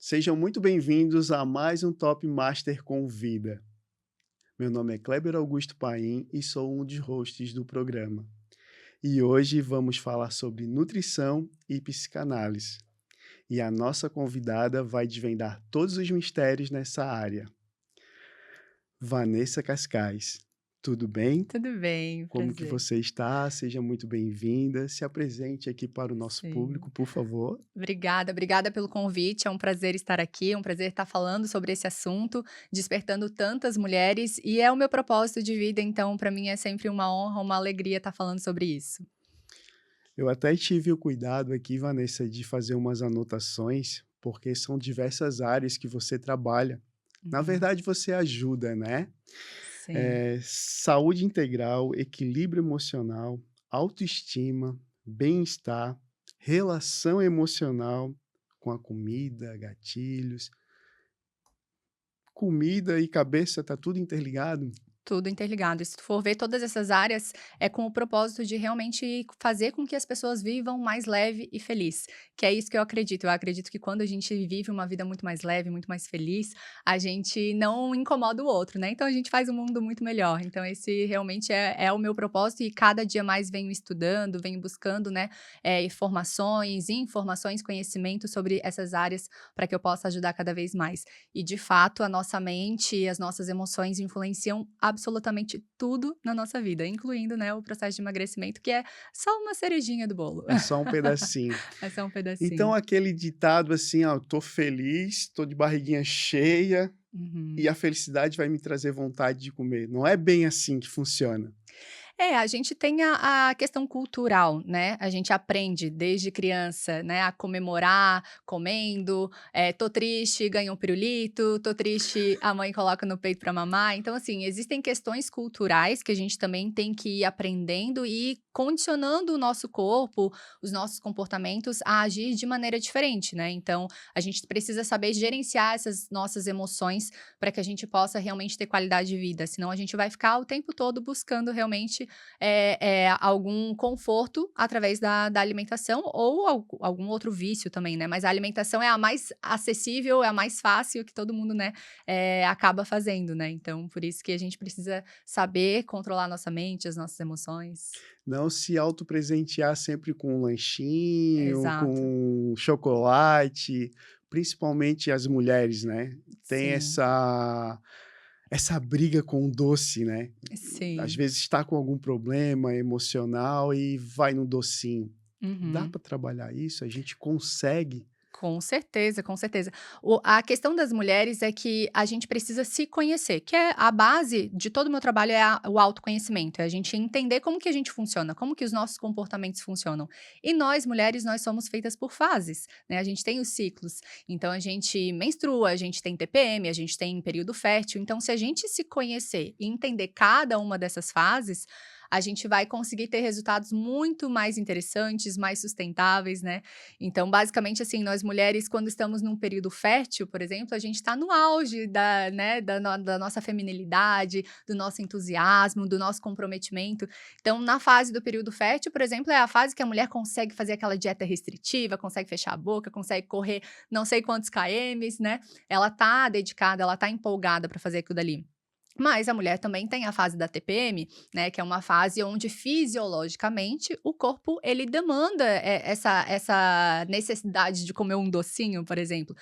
Sejam muito bem-vindos a mais um Top Master Convida. Meu nome é Kleber Augusto Paim e sou um dos hosts do programa. E hoje vamos falar sobre nutrição e psicanálise. E a nossa convidada vai desvendar todos os mistérios nessa área. Vanessa Cascais, tudo bem? Tudo bem, Como que prazer. você está? Seja muito bem-vinda. Se apresente aqui para o nosso Sim. público, por favor. Obrigada pelo convite, é um prazer estar aqui, é um prazer estar falando sobre esse assunto, despertando tantas mulheres, e é o meu propósito de vida, então para mim é sempre uma honra, uma alegria estar falando sobre isso. Eu até tive o cuidado aqui, Vanessa, de fazer umas anotações, porque são diversas áreas que você trabalha. Na Uhum. verdade, você ajuda, né? Sim, Saúde integral, equilíbrio emocional, autoestima, bem-estar, relação emocional com a comida, gatilhos. Comida e cabeça tá tudo interligado? tudo interligado. E se tu for ver todas essas áreas, é com o propósito de realmente fazer com que as pessoas vivam mais leve e feliz, que é isso que eu acredito. Eu acredito que quando a gente vive uma vida muito mais leve, muito mais feliz, a gente não incomoda o outro, né, então a gente faz um mundo muito melhor. Então esse realmente é o meu propósito e cada dia mais venho estudando, venho buscando, né, informações, conhecimento sobre essas áreas para que eu possa ajudar cada vez mais. E de fato, a nossa mente e as nossas emoções influenciam absolutamente tudo na nossa vida, incluindo, né, o processo de emagrecimento, que é só uma cerejinha do bolo. É só um pedacinho. É só um Então pedacinho. aquele ditado assim: "Ó, tô feliz, tô de barriguinha cheia, e Uhum. a felicidade vai me trazer vontade de comer". Não é bem assim que funciona. É, a gente tem a questão cultural, né, a gente aprende desde criança, né, a comemorar comendo, "tô triste", ganha um pirulito, "tô triste", a mãe coloca no peito para mamar. Então, assim, existem questões culturais que a gente também tem que ir aprendendo e condicionando o nosso corpo, os nossos comportamentos a agir de maneira diferente, né. Então, a gente precisa saber gerenciar essas nossas emoções para que a gente possa realmente ter qualidade de vida, senão a gente vai ficar o tempo todo buscando realmente algum conforto através da alimentação ou algum outro vício também, né, mas a alimentação é a mais acessível, é a mais fácil que todo mundo, né, acaba fazendo, né, então por isso que a gente precisa saber controlar a nossa mente, as nossas emoções. Não se autopresentear sempre com um lanchinho, Exato. com chocolate, principalmente as mulheres, né, tem Sim, essa briga com o doce, né. Às sim. vezes está com algum problema emocional e vai no docinho. Dá Uhum. para trabalhar isso? A gente consegue? Com certeza, com certeza. A questão das mulheres é que a gente precisa se conhecer, que é a base de todo o meu trabalho é o autoconhecimento, é a gente entender como que a gente funciona, como que os nossos comportamentos funcionam. E nós, mulheres, nós somos feitas por fases, né? A gente tem os ciclos. Então a gente menstrua, a gente tem TPM, a gente tem período fértil. Então, se a gente se conhecer e entender cada uma dessas fases, a gente vai conseguir ter resultados muito mais interessantes, mais sustentáveis, né? Então, basicamente, assim, nós mulheres, quando estamos num período fértil, por exemplo, a gente está no auge da, né, da nossa feminilidade, do nosso entusiasmo, do nosso comprometimento. Então, na fase do período fértil, por exemplo, é a fase que a mulher consegue fazer aquela dieta restritiva, consegue fechar a boca, consegue correr não sei quantos kms, né? Ela tá dedicada, ela tá empolgada para fazer aquilo dali. Mas a mulher também tem a fase da TPM, né, que é uma fase onde fisiologicamente o corpo ele demanda, essa necessidade de comer um docinho, por exemplo.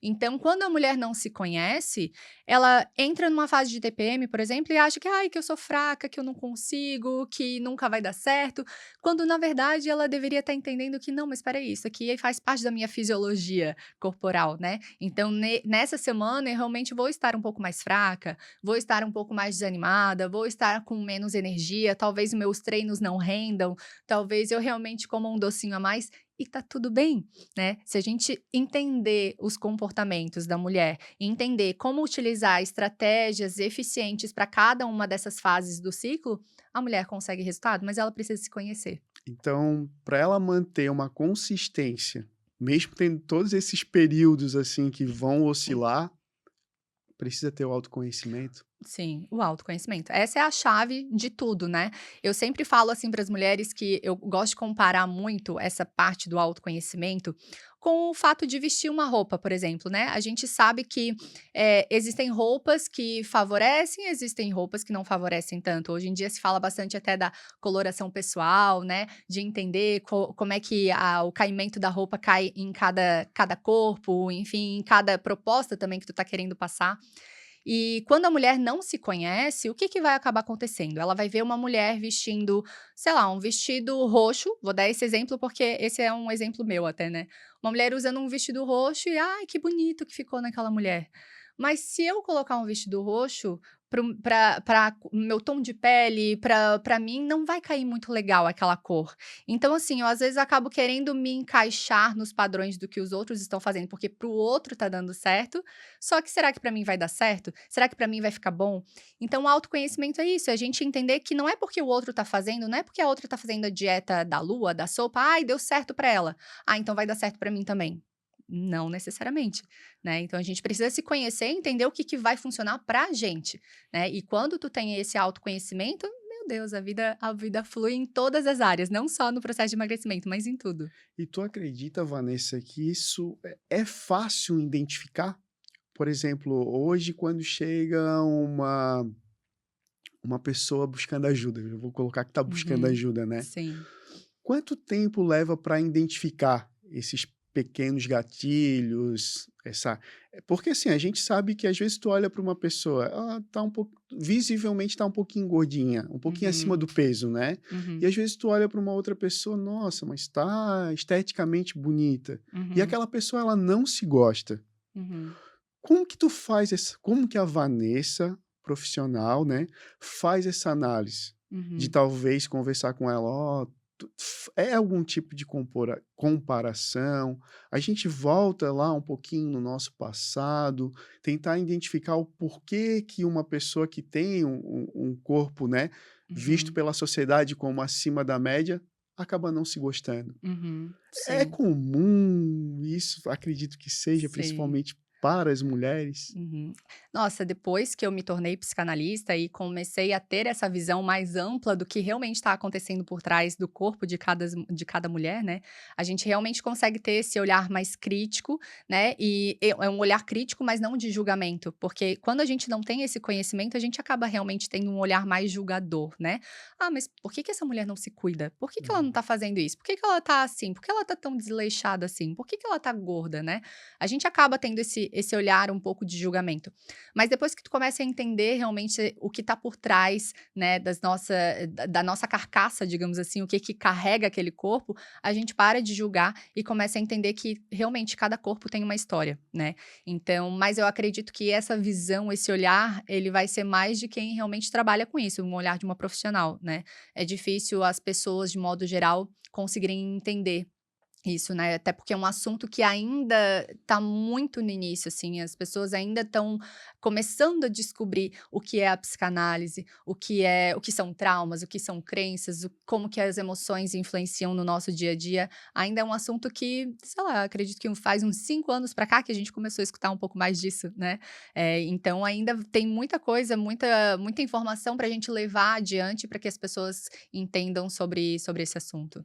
Então, quando a mulher não se conhece, ela entra numa fase de TPM, por exemplo, e acha que: "Ai, que eu sou fraca, que eu não consigo, que nunca vai dar certo", quando na verdade ela deveria estar entendendo que: "Não, mas espera aí, isso aqui faz parte da minha fisiologia corporal, né. Então nessa semana eu realmente vou estar um pouco mais fraca, vou estar um pouco mais desanimada, vou estar com menos energia, talvez meus treinos não rendam, talvez eu realmente coma um docinho a mais e tá tudo bem, né. Se a gente entender os comportamentos da mulher, e entender como utilizar estratégias eficientes para cada uma dessas fases do ciclo, a mulher consegue resultado, mas ela precisa se conhecer. Então, para ela manter uma consistência, mesmo tendo todos esses períodos, assim, que vão oscilar, precisa ter o autoconhecimento. Sim, o autoconhecimento. Essa é a chave de tudo, né. Eu sempre falo, assim, para as mulheres que eu gosto de comparar muito essa parte do autoconhecimento com o fato de vestir uma roupa, por exemplo, né. A gente sabe que, existem roupas que favorecem, existem roupas que não favorecem tanto. Hoje em dia se fala bastante até da coloração pessoal, né, de entender como é que o caimento da roupa cai em cada corpo, enfim, em cada proposta também que tu tá querendo passar. E quando a mulher não se conhece, o que que vai acabar acontecendo? Ela vai ver uma mulher vestindo, sei lá, um vestido roxo, vou dar esse exemplo porque esse é um exemplo meu até, né. Uma mulher usando um vestido roxo e: "Ai, que bonito que ficou naquela mulher". Mas se eu colocar um vestido roxo para o meu tom de pele, para mim não vai cair muito legal aquela cor. Então, assim, eu às vezes acabo querendo me encaixar nos padrões do que os outros estão fazendo, porque para o outro tá dando certo, só que será que pra mim vai dar certo? Será que pra mim vai ficar bom? Então o autoconhecimento é isso, é a gente entender que não é porque o outro tá fazendo, não é porque a outra tá fazendo a dieta da lua, da sopa, "Ai, deu certo pra ela. Ah, então vai dar certo pra mim também". Não necessariamente, né. Então a gente precisa se conhecer e entender o que que vai funcionar pra gente, né. E quando tu tem esse autoconhecimento, meu Deus, a vida flui em todas as áreas, não só no processo de emagrecimento, mas em tudo. E tu acredita, Vanessa, que isso é fácil identificar? Por exemplo, hoje quando chega uma pessoa buscando ajuda, eu vou colocar que está buscando Uhum. ajuda, né. Sim. Quanto tempo leva para identificar esses pequenos gatilhos, porque assim, a gente sabe que às vezes tu olha para uma pessoa, ela tá um pouco visivelmente tá um pouquinho gordinha, um pouquinho acima Uhum. do peso, né. E Uhum. às vezes tu olha para uma outra pessoa, nossa, mas tá esteticamente bonita. E Uhum. aquela pessoa ela não se gosta. Uhum. Como que a Vanessa, profissional, né, faz essa análise? De Uhum. talvez conversar com ela: "Ó, é algum tipo de comparação?". A gente volta lá um pouquinho no nosso passado, tentar identificar o porquê que uma pessoa que tem um corpo, né, visto Uhum. pela sociedade como acima da média, acaba não se gostando. Uhum. É Sim, comum isso? Acredito que seja, sim. principalmente para as mulheres. Uhum. Nossa, depois que eu me tornei psicanalista e comecei a ter essa visão mais ampla do que realmente está acontecendo por trás do corpo de cada mulher, né? A gente realmente consegue ter esse olhar mais crítico, né? E é um olhar crítico, mas não de julgamento, porque quando a gente não tem esse conhecimento, a gente acaba realmente tendo um olhar mais julgador, né? Ah, mas por que que essa mulher não se cuida? Por que que ela não Uhum. tá fazendo isso? Por que que ela tá assim? Por que ela tá tão desleixada assim? Por que que ela tá gorda, né? A gente acaba tendo esse olhar um pouco de julgamento. Mas depois que tu começa a entender realmente o que está por trás, né, da nossa carcaça, digamos assim, o que que carrega aquele corpo, a gente para de julgar e começa a entender que realmente cada corpo tem uma história, né. Então, mas eu acredito que essa visão, esse olhar, ele vai ser mais de quem realmente trabalha com isso, um olhar de uma profissional, né. É difícil as pessoas, de modo geral, conseguirem entender isso, né, até porque é um assunto que ainda está muito no início, assim, as pessoas ainda estão começando a descobrir o que é a psicanálise, o que são traumas, o que são crenças, como que as emoções influenciam no nosso dia a dia. Ainda é um assunto que, sei lá, acredito que faz uns 5 anos para cá que a gente começou a escutar um pouco mais disso, né. Então ainda tem muita coisa, muita informação para a gente levar adiante para que as pessoas entendam sobre esse assunto.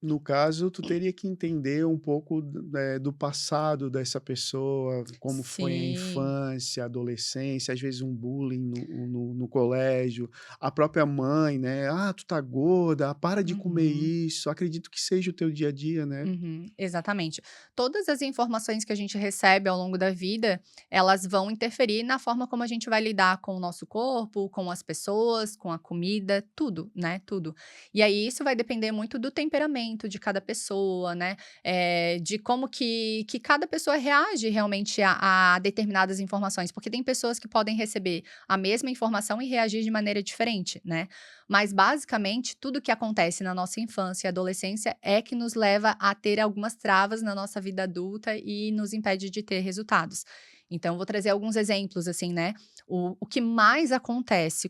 No caso, tu teria que entender um pouco do passado dessa pessoa, como foi a Sim. infância, a adolescência, às vezes um bullying no colégio, a própria mãe, né: "Ah, tu tá gorda, para de comer Uhum. isso". Acredito que seja o teu dia a dia, né? Uhum, exatamente. Todas as informações que a gente recebe ao longo da vida, elas vão interferir na forma como a gente vai lidar com o nosso corpo, com as pessoas, com a comida, tudo, né, tudo. E aí isso vai depender muito do temperamento de cada pessoa, né, de como que cada pessoa reage realmente a determinadas informações, porque tem pessoas que podem receber a mesma informação e reagir de maneira diferente, né. Mas basicamente tudo que acontece na nossa infância e adolescência é que nos leva a ter algumas travas na nossa vida adulta e nos impede de ter resultados. Então, eu vou trazer alguns exemplos, assim, né? O que mais acontece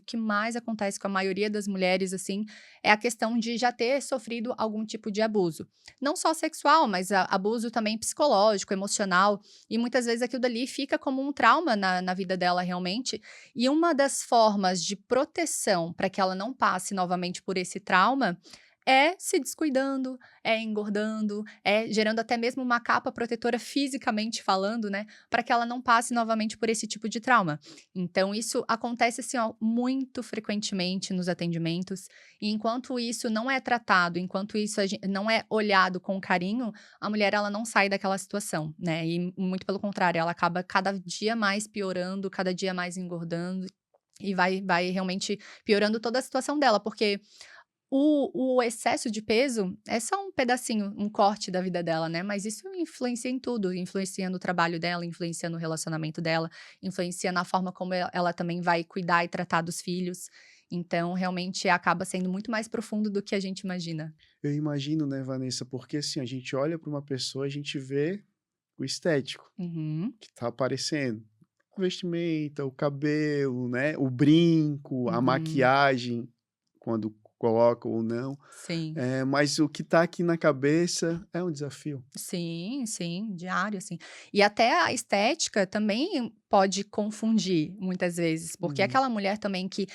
com a maioria das mulheres, assim, é a questão de já ter sofrido algum tipo de abuso. Não só sexual, mas abuso também psicológico, emocional. E muitas vezes aquilo dali fica como um trauma na vida dela realmente. E uma das formas de proteção para que ela não passe novamente por esse trauma é se descuidando, é engordando, é gerando até mesmo uma capa protetora fisicamente falando, né, para que ela não passe novamente por esse tipo de trauma. Então isso acontece, assim, ó, muito frequentemente nos atendimentos, e enquanto isso não é tratado, enquanto isso não é olhado com carinho, a mulher ela não sai daquela situação, né, e muito pelo contrário, ela acaba cada dia mais piorando, cada dia mais engordando, e vai realmente piorando toda a situação dela, porque o excesso de peso é só um pedacinho, um corte da vida dela, né, mas isso influencia em tudo, influencia no trabalho dela, influencia no relacionamento dela, influencia na forma como ela também vai cuidar e tratar dos filhos. Então, realmente acaba sendo muito mais profundo do que a gente imagina. Eu imagino, né, Vanessa, porque assim, a gente olha para uma pessoa, a gente vê o estético Uhum, que tá aparecendo. A vestimenta, o cabelo, né, o brinco, a uhum. maquiagem, quando coloca ou não. Sim. Mas o que tá aqui na cabeça é um desafio. Sim, sim, diário, assim. E até a estética também pode confundir muitas vezes, porque Uhum. aquela mulher também que,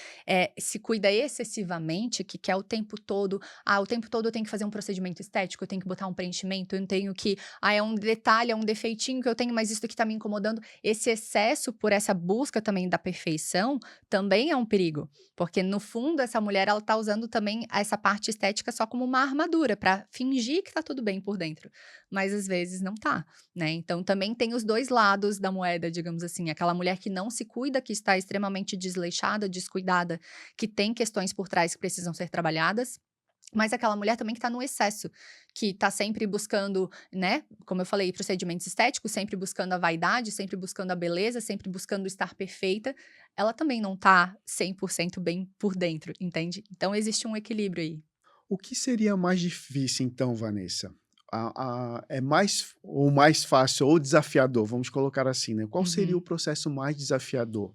se cuida excessivamente, que quer o tempo todo, o tempo todo eu tenho que fazer um procedimento estético, eu tenho que botar um preenchimento, eu tenho que, é um detalhe, é um defeitinho que eu tenho, mas isso aqui tá me incomodando. Esse excesso por essa busca também da perfeição, também é um perigo, porque no fundo essa mulher ela tá usando também essa parte estética só como uma armadura para fingir que tá tudo bem por dentro, mas às vezes não tá, né. Então também tem os 2 lados da moeda, digamos assim, aquela mulher que não se cuida, que está extremamente desleixada, descuidada, que tem questões por trás que precisam ser trabalhadas, mas aquela mulher também que está no excesso, que está sempre buscando, né, como eu falei, procedimentos estéticos, sempre buscando a vaidade, sempre buscando a beleza, sempre buscando estar perfeita, ela também não tá 100% bem por dentro, entende. Então existe um equilíbrio aí. O que seria mais difícil então, Vanessa? É mais fácil ou desafiador, vamos colocar assim, né. Qual seria o Uhum, processo mais desafiador?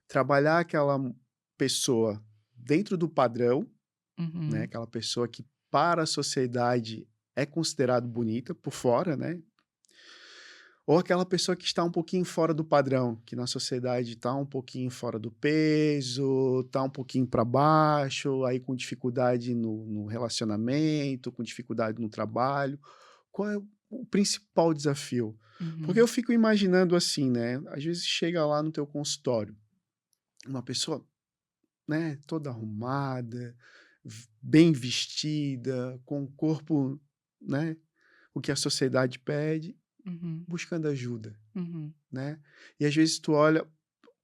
Trabalhar aquela pessoa dentro do padrão, né, uhum, aquela pessoa que para a sociedade é considerado bonita por fora, né, ou aquela pessoa que está um pouquinho fora do padrão, que na sociedade está um pouquinho fora do peso, está um pouquinho para baixo, aí com dificuldade no relacionamento, com dificuldade no trabalho. Qual é o principal desafio? Porque eu uhum, fico imaginando assim, né, às vezes chega lá no teu consultório, uma pessoa, né, toda arrumada, bem vestida, com o corpo, né, o que a sociedade pede, uhum, buscando ajuda. uhum, Né. E às vezes tu olha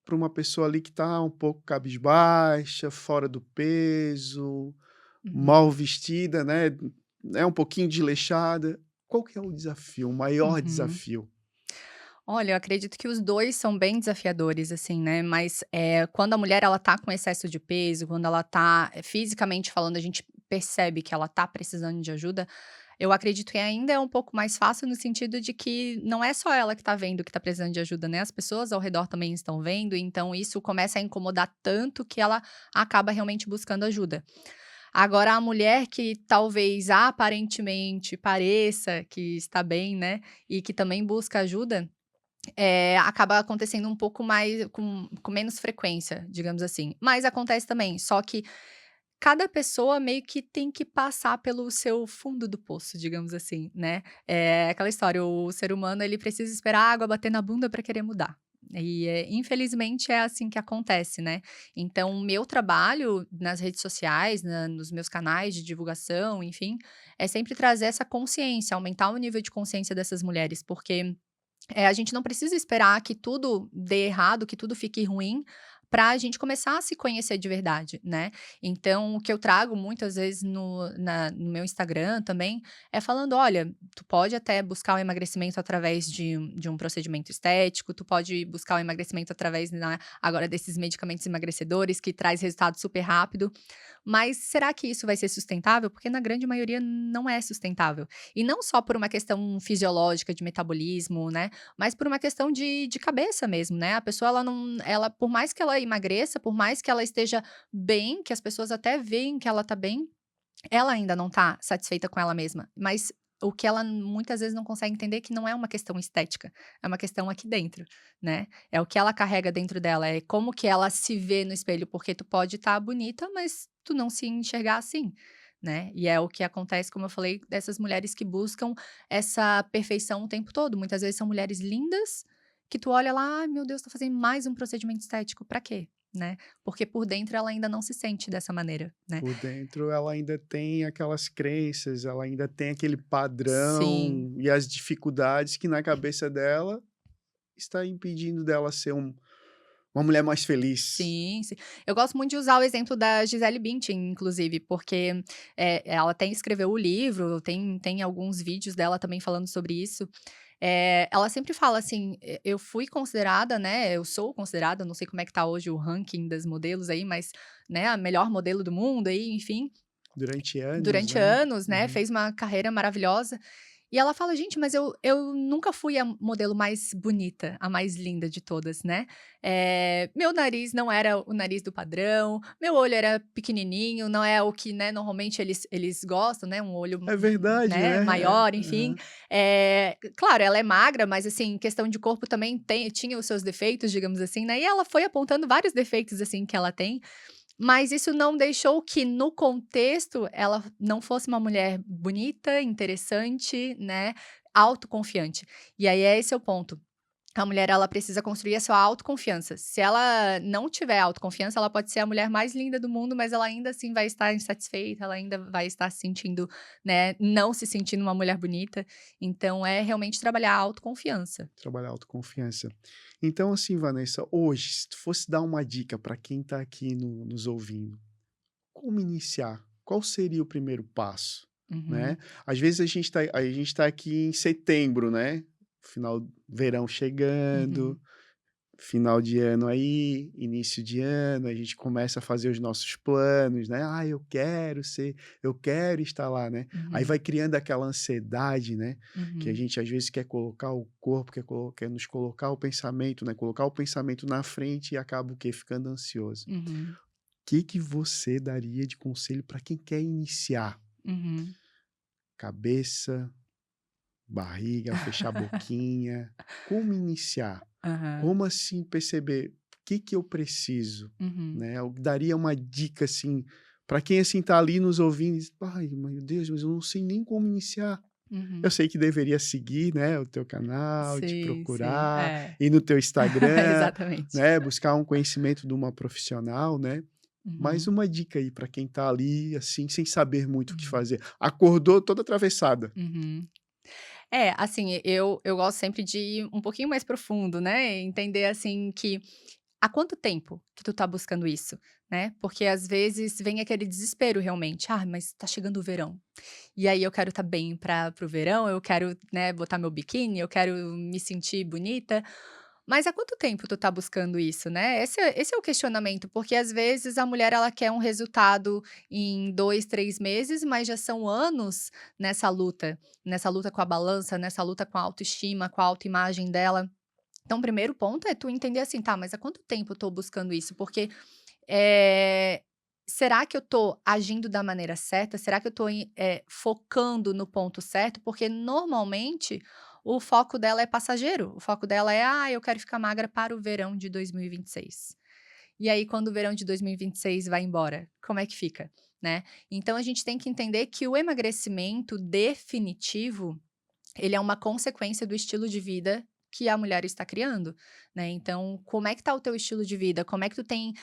para uma pessoa ali que está um pouco cabisbaixa, fora do peso, mal uhum, vestida, né, um pouquinho desleixada. Qual que é o desafio, o maior uhum. desafio? Olha, eu acredito que os 2 são bem desafiadores, assim, né, mas, quando a mulher ela tá com excesso de peso, quando ela tá, fisicamente falando, a gente percebe que ela tá precisando de ajuda, eu acredito que ainda é um pouco mais fácil no sentido de que não é só ela que tá vendo que tá precisando de ajuda, né, as pessoas ao redor também estão vendo, então isso começa a incomodar tanto que ela acaba realmente buscando ajuda. Agora a mulher que talvez aparentemente pareça que está bem, né, e que também busca ajuda, acaba acontecendo um pouco mais com menos frequência, digamos assim. Mas acontece também, só que cada pessoa meio que tem que passar pelo seu fundo do poço, digamos assim, né. É aquela história, o ser humano ele precisa esperar a água bater na bunda para querer mudar. E, infelizmente é assim que acontece, né. Então o meu trabalho nas redes sociais, nos meus canais de divulgação, enfim, é sempre trazer essa consciência, aumentar o nível de consciência dessas mulheres, porque a gente não precisa esperar que tudo dê errado, que tudo fique ruim, para a gente começar a se conhecer de verdade, né. Então o que eu trago muitas vezes no meu Instagram também, é falando: "Olha, tu pode até buscar o emagrecimento através de um procedimento estético, tu pode buscar o emagrecimento através, né, agora desses medicamentos emagrecedores que traz resultado super rápido, Mas será que isso vai ser sustentável? Porque na grande maioria não é sustentável. E não só por uma questão fisiológica de metabolismo, né, mas por uma questão de cabeça mesmo, né. A pessoa ela não ela por mais que ela emagreça, por mais que ela esteja bem, que as pessoas até veem que ela tá bem, ela ainda não tá satisfeita com ela mesma, mas o que ela muitas vezes não consegue entender é que não é uma questão estética, é uma questão aqui dentro, né. É o que ela carrega dentro dela, é como que ela se vê no espelho, porque tu pode estar bonita, mas tu não se enxergar assim, né. E é o que acontece, como eu falei, dessas mulheres que buscam essa perfeição o tempo todo. Muitas vezes são mulheres lindas, que tu olha lá: "Ai meu Deus, tá fazendo mais um procedimento estético, pra quê?", né. Porque por dentro ela ainda não se sente dessa maneira, né. Por dentro ela ainda tem aquelas crenças, ela ainda tem aquele Sim. padrão e as dificuldades que na cabeça dela está impedindo dela ser uma mulher mais feliz. Sim, sim. Eu gosto muito de usar o exemplo da Gisele Bündchen, inclusive, porque, ela até escreveu o livro, tem alguns vídeos dela também falando sobre isso. Ela sempre fala assim: eu fui considerada, né, eu sou considerada, não sei como é que tá hoje o ranking das modelos aí, mas, né, a melhor modelo do mundo aí, enfim, Durante anos, durante né. anos, né, Uhum. fez uma carreira maravilhosa. E ela fala: "Gente, mas eu nunca fui a modelo mais bonita, a mais linda de todas, né. Meu nariz não era o nariz do padrão, meu olho era pequenininho, não é o que, né, normalmente eles gostam, né, um olho, É verdade, né, né. maior, enfim". Aham. Claro, ela é magra, mas, assim, questão de corpo também tinha os seus defeitos, digamos assim, né, e ela foi apontando vários defeitos, assim, que ela tem, mas isso não deixou que, no contexto, ela não fosse uma mulher bonita, interessante, né, autoconfiante. E aí é esse o ponto. A mulher, ela precisa construir a sua autoconfiança. Se ela não tiver autoconfiança, ela pode ser a mulher mais linda do mundo, mas ela ainda assim vai estar insatisfeita, ela ainda vai estar se sentindo, né, não se sentindo uma mulher bonita. Então é realmente trabalhar a autoconfiança. Trabalhar a autoconfiança. Então, assim, Vanessa, hoje, se tu fosse dar uma dica para quem está aqui nos ouvindo, como iniciar? Qual seria o primeiro passo, né? Uhum, Às vezes a gente tá aqui em setembro, né? Final verão chegando, uhum, final de ano aí, início de ano, a gente começa a fazer os nossos planos, né? Ah, eu quero estar lá, né? Aí uhum, vai criando aquela ansiedade, né? Que a uhum, gente às vezes quer colocar o corpo, quer nos colocar o pensamento, né? Colocar o pensamento na frente e acaba o quê? Ficando ansioso. uhum, Que você daria de conselho para quem quer iniciar? uhum. Cabeça, barriga, fechar a boquinha, como iniciar? Aham, Como assim perceber o que que eu preciso, uhum, né? Eu daria uma dica, assim, para quem, assim, tá ali nos ouvindo e diz: "Ai, meu Deus, mas eu não sei nem como iniciar". Eu uhum. sei que deveria seguir, né, o teu canal, te Sim, sim, procurar, é. ir no teu Instagram, Exatamente. né, buscar um conhecimento de uma profissional, né. Mais Uhum, uma dica aí para quem tá ali, assim, sem saber muito o que uhum, fazer. Acordou toda atravessada. uhum. Assim, eu gosto sempre de ir um pouquinho mais profundo, né, entender, assim, que há quanto tempo que tu tá buscando isso, né, porque às vezes vem aquele desespero realmente: "Ah, mas tá chegando o verão, e aí eu quero estar bem para o verão, eu quero, né, botar meu biquíni, eu quero me sentir bonita". Mas há quanto tempo tu tá buscando isso, né? Esse é o questionamento, porque às vezes a mulher ela quer um resultado em 2, 3 meses, mas já são anos nessa luta com a balança, nessa luta com a autoestima, com a autoimagem dela. Então o primeiro ponto é tu entender assim: "Tá, mas há quanto tempo eu tô buscando isso?" Porque, eh, será que eu tô agindo da maneira certa? Será que eu tô focando no ponto certo? Porque normalmente o foco dela é passageiro, o foco dela é: "Ah, eu quero ficar magra para o verão de 2026". E aí quando o verão de 2026 vai embora, como é que fica, né? Então a gente tem que entender que o emagrecimento definitivo ele é uma consequência do estilo de vida que a mulher está criando, né, então como é que tá o teu estilo de vida? Como é que tu tem,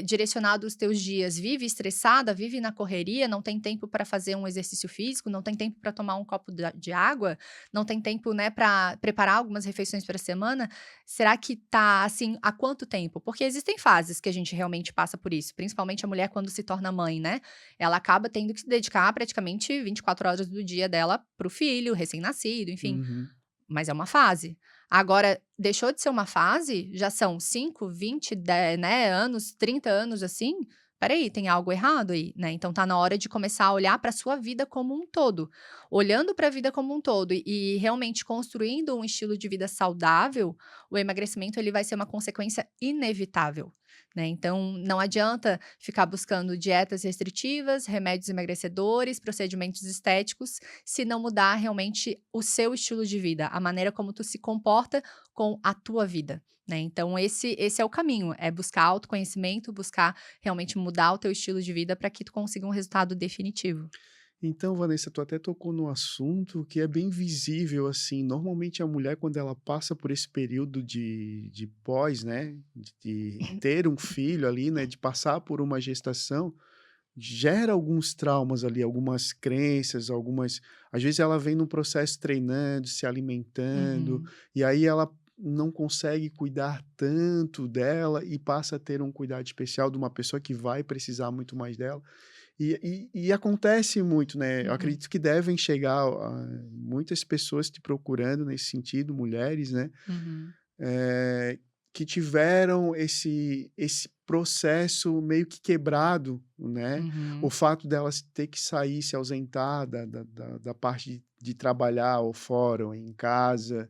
direcionado os teus dias? Vive estressada? Vive na correria? Não tem tempo para fazer um exercício físico? Não tem tempo para tomar um copo de água? Não tem tempo, né, para preparar algumas refeições pra semana? Será que tá assim, há quanto tempo? Porque existem fases que a gente realmente passa por isso, principalmente a mulher quando se torna mãe, né, ela acaba tendo que se dedicar praticamente 24 horas do dia dela para o filho recém-nascido, enfim, Uhum. mas é uma fase. Agora, deixou de ser uma fase, já são 5, 20, né, anos, 30 anos assim, peraí, tem algo errado aí, né? Então tá na hora de começar a olhar para sua vida como um todo. Olhando para a vida como um todo e realmente construindo um estilo de vida saudável, o emagrecimento ele vai ser uma consequência inevitável, né? Então não adianta ficar buscando dietas restritivas, remédios emagrecedores, procedimentos estéticos, se não mudar realmente o seu estilo de vida, a maneira como tu se comporta com a tua vida, né? Então esse é o caminho, é buscar autoconhecimento, buscar realmente mudar o teu estilo de vida para que tu consiga um resultado definitivo. Então, Vanessa, tu até tocou no assunto que é bem visível, assim, normalmente a mulher quando ela passa por esse período de pós, né, de ter um filho ali, né, de passar por uma gestação, gera alguns traumas ali, algumas crenças, algumas às vezes ela vem num processo treinando, se alimentando, Uhum, e aí ela não consegue cuidar tanto dela e passa a ter um cuidado especial de uma pessoa que vai precisar muito mais dela. E acontece muito, né, eu uhum, acredito que devem chegar muitas pessoas te procurando nesse sentido, mulheres, né, uhum, eh, que tiveram esse processo meio que quebrado, né, o uhum. fato delas ter que sair, se ausentar da parte de trabalhar ou fora ou em casa,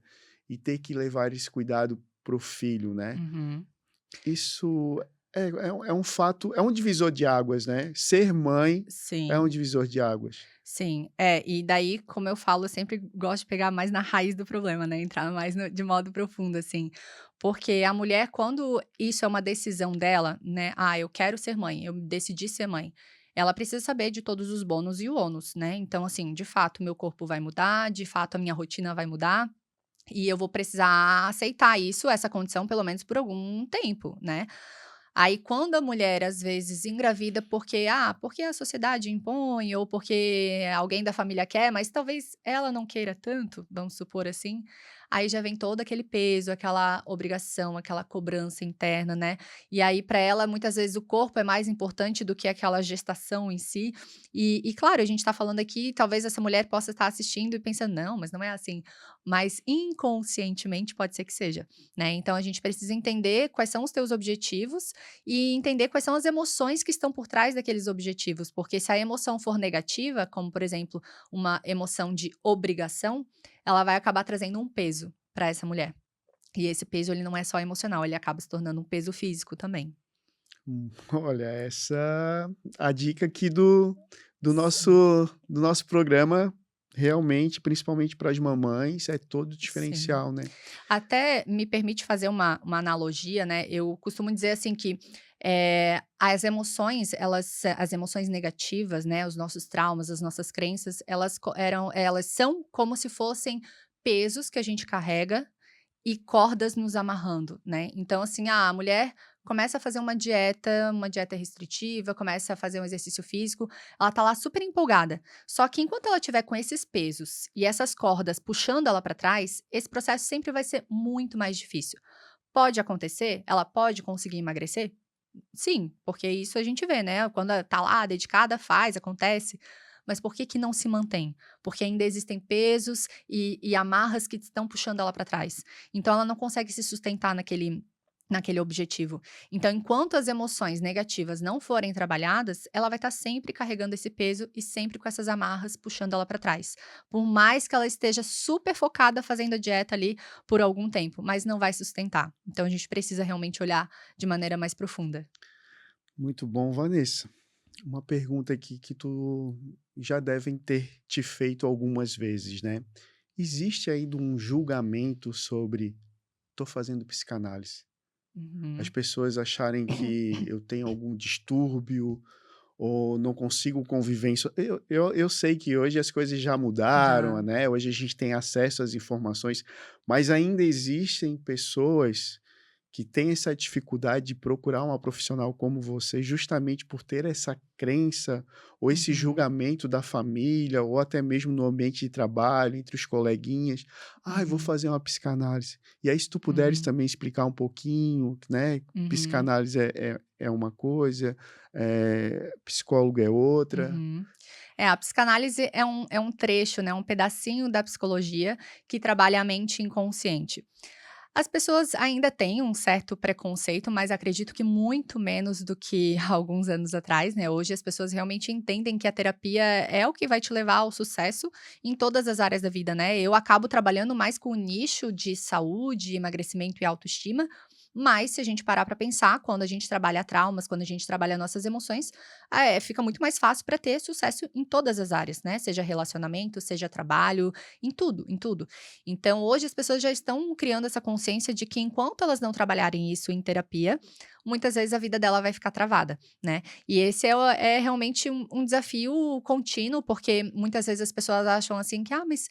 e ter que levar esse cuidado para o filho, né. Uhum. Isso é um fato, é um divisor de águas, né. Ser mãe é um Sim, divisor de águas. sim. É, e daí, como eu falo, eu sempre gosto de pegar mais na raiz do problema, né, entrar mais no de modo profundo, assim. Porque a mulher, quando isso é uma decisão dela, né, "Ah, eu quero ser mãe, eu decidi ser mãe", ela precisa saber de todos os bônus e o ônus, né. Então, assim, de fato, meu corpo vai mudar, de fato, a minha rotina vai mudar, e eu vou precisar aceitar isso, essa condição, pelo menos por algum tempo, né. Aí quando a mulher às vezes engravida porque a sociedade impõe ou porque alguém da família quer, mas talvez ela não queira tanto, vamos supor assim, aí já vem todo aquele peso, aquela obrigação, aquela cobrança interna, né. E aí para ela muitas vezes o corpo é mais importante do que aquela gestação em si. E claro, a gente tá falando aqui, talvez essa mulher possa estar assistindo e pensando: "Não, mas não é assim", mas inconscientemente pode ser que seja, né. Então a gente precisa entender quais são os teus objetivos e entender quais são as emoções que estão por trás daqueles objetivos, porque se a emoção for negativa, como por exemplo, uma emoção de obrigação, ela vai acabar trazendo um peso para essa mulher. E esse peso ele não é só emocional, ele acaba se tornando um peso físico também. Olha, essa a dica aqui do Sim, nosso programa, realmente, principalmente para as mamães, é todo sim. diferencial, né. Até me permite fazer uma analogia, né, eu costumo dizer assim que, as emoções, as emoções negativas, né, os nossos traumas, as nossas crenças, elas são como se fossem pesos que a gente carrega e cordas nos amarrando, né. Então, assim, a mulher começa a fazer uma dieta restritiva, começa a fazer um exercício físico, ela tá lá super empolgada. Só que enquanto ela tiver com esses pesos e essas cordas puxando ela para trás, esse processo sempre vai ser muito mais difícil. Pode acontecer? Ela pode conseguir emagrecer? Sim, porque isso a gente vê, né, quando ela tá lá dedicada, faz, acontece. Mas por que que não se mantém? Porque ainda existem pesos e amarras que estão puxando ela para trás. Então ela não consegue se sustentar naquele objetivo. Então, enquanto as emoções negativas não forem trabalhadas, ela vai estar sempre carregando esse peso e sempre com essas amarras puxando ela para trás. Por mais que ela esteja super focada fazendo a dieta ali por algum tempo, mas não vai sustentar. Então a gente precisa realmente olhar de maneira mais profunda. Muito bom, Vanessa. Uma pergunta aqui que tu já devem ter te feito algumas vezes, né. Existe ainda um julgamento sobre: "Tô fazendo psicanálise". As Uhum. pessoas acharem que eu tenho algum distúrbio ou não consigo conviver em eu sei que hoje as coisas já mudaram, Já. né, hoje a gente tem acesso às informações, mas ainda existem pessoas que têm essa dificuldade de procurar uma profissional como você, justamente por ter essa crença ou esse Uhum, julgamento da família ou até mesmo no ambiente de trabalho, entre os coleguinhas: "Ai, vou uhum, fazer uma psicanálise". E aí se tu puderes uhum, também explicar um pouquinho, né, uhum, psicanálise é uma coisa, psicólogo é outra. uhum. É, a psicanálise é um trecho, né, um pedacinho da psicologia que trabalha a mente inconsciente. As pessoas ainda têm um certo preconceito, mas acredito que muito menos do que há alguns anos atrás, né. Hoje as pessoas realmente entendem que a terapia é o que vai te levar ao sucesso em todas as áreas da vida, né. Eu acabo trabalhando mais com o nicho de saúde, emagrecimento e autoestima, mas se a gente parar para pensar, quando a gente trabalha traumas, quando a gente trabalha nossas emoções, fica muito mais fácil para ter sucesso em todas as áreas, né, seja relacionamento, seja trabalho, em tudo, em tudo. Então, hoje as pessoas já estão criando essa consciência de que enquanto elas não trabalharem isso em terapia, muitas vezes a vida dela vai ficar travada, né. E esse é realmente um desafio contínuo, porque muitas vezes as pessoas acham assim que: "Ah, mas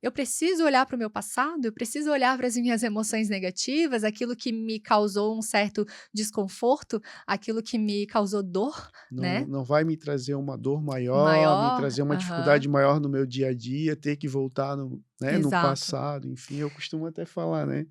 eu preciso olhar para o meu passado, eu preciso olhar para as minhas emoções negativas, aquilo que me causou um certo desconforto, aquilo que me causou dor", Não, né, não vai me trazer uma dor maior, me maior. trazer uma Aham. dificuldade maior no meu dia a dia, ter que voltar no, né, no Exato. passado, enfim, eu costumo até falar, né?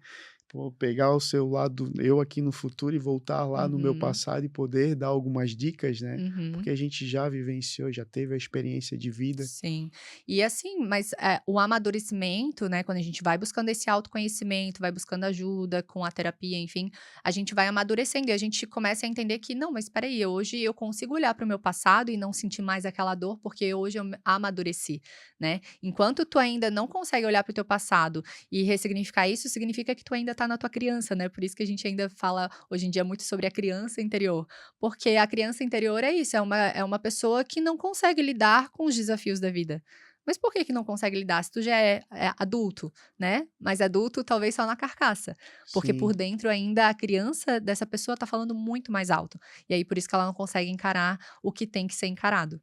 Pô, pegar o seu lado, eu aqui no futuro e voltar lá no meu Uhum, passado e poder dar algumas dicas, né? Porque uhum. a gente já vivenciou, já teve a experiência de vida. Sim. E assim, mas, o amadurecimento, né, quando a gente vai buscando esse autoconhecimento, vai buscando ajuda com a terapia, enfim, a gente vai amadurecendo e a gente começa a entender que: "Não, mas espera aí, hoje eu consigo olhar para o meu passado e não sentir mais aquela dor, porque hoje eu amadureci", né. Enquanto tu ainda não consegue olhar para o teu passado e ressignificar isso, significa que tu ainda tá na tua criança, né, por isso que a gente ainda fala hoje em dia muito sobre a criança interior. Porque a criança interior é isso, é uma pessoa que não consegue lidar com os desafios da vida. Mas por que que não consegue lidar? Se tu já é adulto, né, mas adulto talvez só na carcaça, porque Sim. por dentro ainda a criança dessa pessoa tá falando muito mais alto, e aí por isso que ela não consegue encarar o que tem que ser encarado.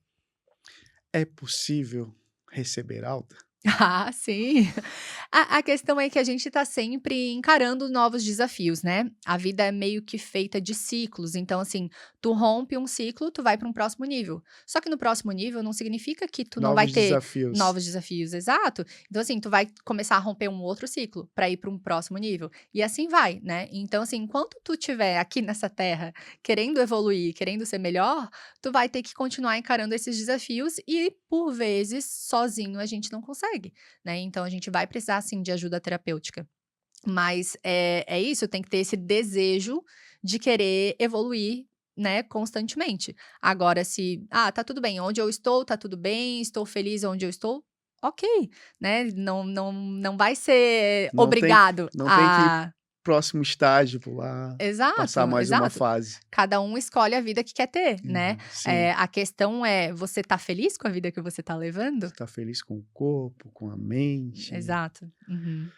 É possível receber alta? Ah, sim. A questão é que a gente tá sempre encarando novos desafios, né. A vida é meio que feita de ciclos, então, assim, tu rompe um ciclo, tu vai para um próximo nível. Só que no próximo nível não significa que tu não vai Novos ter desafios. novos desafios, exato. Então, assim, tu vai começar a romper um outro ciclo para ir para um próximo nível, e assim vai, né. Então, assim, enquanto tu estiver aqui nessa terra querendo evoluir, querendo ser melhor, tu vai ter que continuar encarando esses desafios e, por vezes, sozinho a gente não consegue, né. Então a gente vai precisar sim de ajuda terapêutica. Mas é isso, tem que ter esse desejo de querer evoluir, né, constantemente. Agora se: "Ah, tá tudo bem, onde eu estou, tá tudo bem, estou feliz onde eu estou", ok, né, não vai ser Não tem, obrigado não tem que ir a próximo estágio, pular, passar exato, mais uma exato. fase. Cada um escolhe a vida que quer ter, né. Sim. A questão é, você tá feliz com a vida que você tá levando? Você tá feliz com o corpo, com a mente. Exato. Uhum.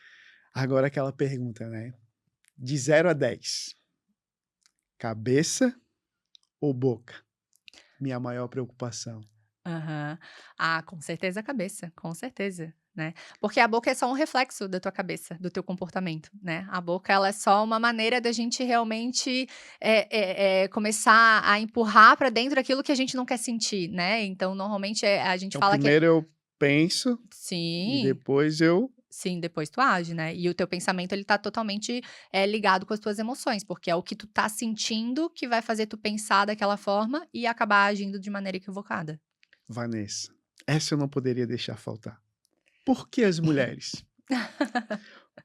Agora aquela pergunta, né, de 0 a 10, cabeça ou boca? Minha maior preocupação. Aham. Ah, com certeza a cabeça, com certeza, né. Porque a boca é só um reflexo da tua cabeça, do teu comportamento, né. A boca ela é só uma maneira da gente realmente, começar a empurrar pra dentro aquilo que a gente não quer sentir, né. Então normalmente, a gente Então fala que primeiro eu penso e sim. depois eu Sim, depois tu age, né. E o teu pensamento ele tá totalmente, ligado com as tuas emoções, porque é o que tu tá sentindo que vai fazer tu pensar daquela forma e acabar agindo de maneira equivocada. Vanessa, essa eu não poderia deixar faltar. Por que as mulheres?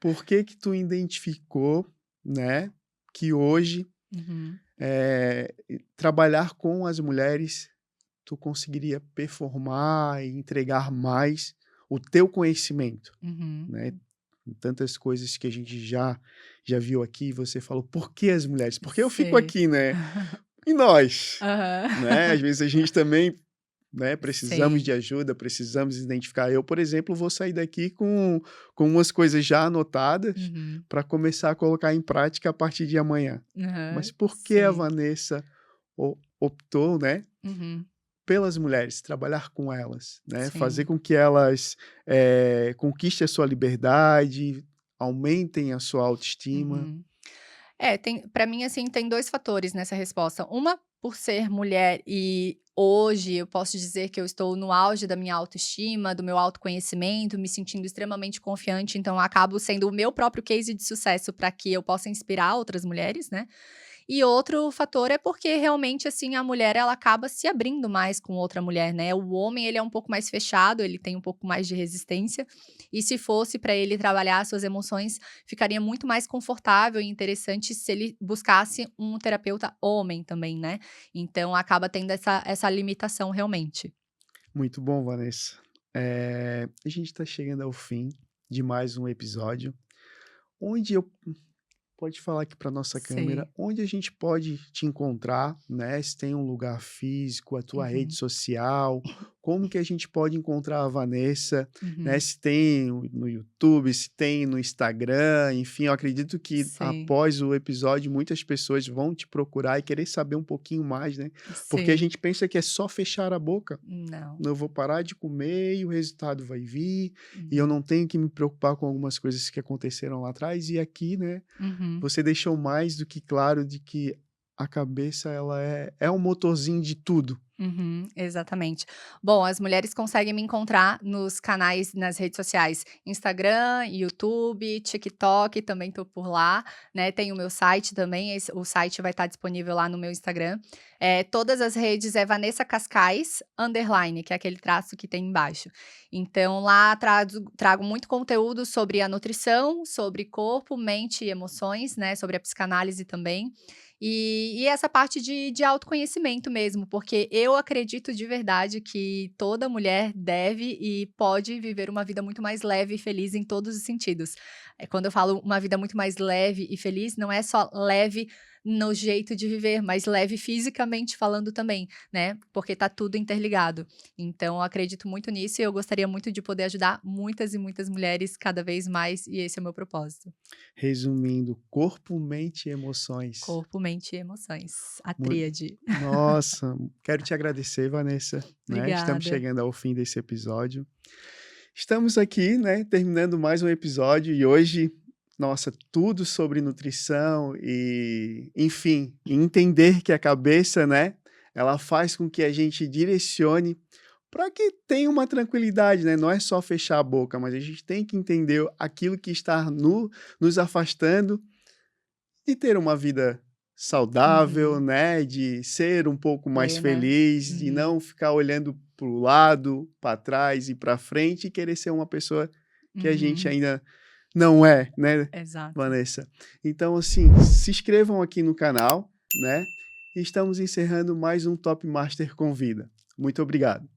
Por que que tu identificou, né, que hoje, Uhum, trabalhar com as mulheres, tu conseguiria performar e entregar mais o teu conhecimento, uhum. né? Tantas coisas que a gente já viu aqui, você falou: "Por que as mulheres?" Porque eu fico Sei. aqui, né, e nós, né, às Aham. vezes a gente também, né, precisamos de Sim. ajuda, precisamos identificar. Eu, por exemplo, vou sair daqui com umas coisas já anotadas Uhum. para começar a colocar em prática a partir de amanhã. Mas Aham. por que a Sim. Vanessa optou, né, Uhum. pelas mulheres, trabalhar com elas, né, fazer Sim. com que elas, conquistem a sua liberdade, aumentem a sua autoestima. Uhum. Tem para mim, assim, tem 2 fatores nessa resposta. Uma, por ser mulher e hoje eu posso dizer que eu estou no auge da minha autoestima, do meu autoconhecimento, me sentindo extremamente confiante, então acabo sendo o meu próprio case de sucesso para que eu possa inspirar outras mulheres, né. E outro fator é porque realmente, assim, a mulher ela acaba se abrindo mais com outra mulher, né. O homem ele é um pouco mais fechado, ele tem um pouco mais de resistência, e se fosse para ele trabalhar as suas emoções, ficaria muito mais confortável e interessante se ele buscasse um terapeuta homem também, né. Então acaba tendo essa limitação realmente. Muito bom, Vanessa. A gente está chegando ao fim de mais um episódio, onde eu pode falar aqui para nossa câmera, Sei. onde a gente pode te encontrar, né? Se tem um lugar físico, a tua rede Uhum, social, como que a gente pode encontrar a Vanessa, né? uhum. Se tem no YouTube, se tem no Instagram, enfim, eu acredito que Sei, após o episódio muitas pessoas vão te procurar e querer saber um pouquinho mais, né? Porque a sei. gente pensa que é só fechar a boca. Não. Eu vou parar de comer e o resultado vai vir, e eu Uhum, não tenho que me preocupar com algumas coisas que aconteceram lá atrás. E aqui, né, uhum. você deixou mais do que claro de que a cabeça ela é um motorzinho de tudo. Uhum, exatamente. Bom, as mulheres conseguem me encontrar nos canais nas redes sociais, Instagram, YouTube, TikTok, também tô por lá, né, tem o meu site também, o site vai estar disponível lá no meu Instagram. Todas as redes é Vanessa Cascais, underline, que é aquele traço que tem embaixo. Então lá trago muito conteúdo sobre a nutrição, sobre corpo, mente e emoções, né, sobre a psicanálise também. E essa parte de autoconhecimento mesmo, porque eu acredito de verdade que toda mulher deve e pode viver uma vida muito mais leve e feliz em todos os sentidos. Quando eu falo uma vida muito mais leve e feliz, não é só leve no jeito de viver, mas leve fisicamente falando também, né, porque tá tudo interligado. Então eu acredito muito nisso e eu gostaria muito de poder ajudar muitas e muitas mulheres cada vez mais, e esse é o meu propósito. Resumindo, corpo, mente e emoções. Corpo, mente e emoções, a Mui tríade. Nossa, quero te agradecer, Vanessa, né, estamos Obrigada. chegando ao fim desse episódio. Estamos aqui, né, terminando mais um episódio e hoje, nossa, tudo sobre nutrição e, enfim, entender que a cabeça, né, ela faz com que a gente direcione para que tenha uma tranquilidade, né? Não é só fechar a boca, mas a gente tem que entender aquilo que está nos afastando de ter uma vida saudável, Uhum. né? De ser um pouco mais Plena. feliz, de Uhum. não ficar olhando para o lado, para trás e para frente e querer ser uma pessoa que a gente Uhum. ainda não é, né, Exato. Vanessa? Então, assim, se inscrevam aqui no canal, né? E estamos encerrando mais um Top Master Convida. Muito obrigado.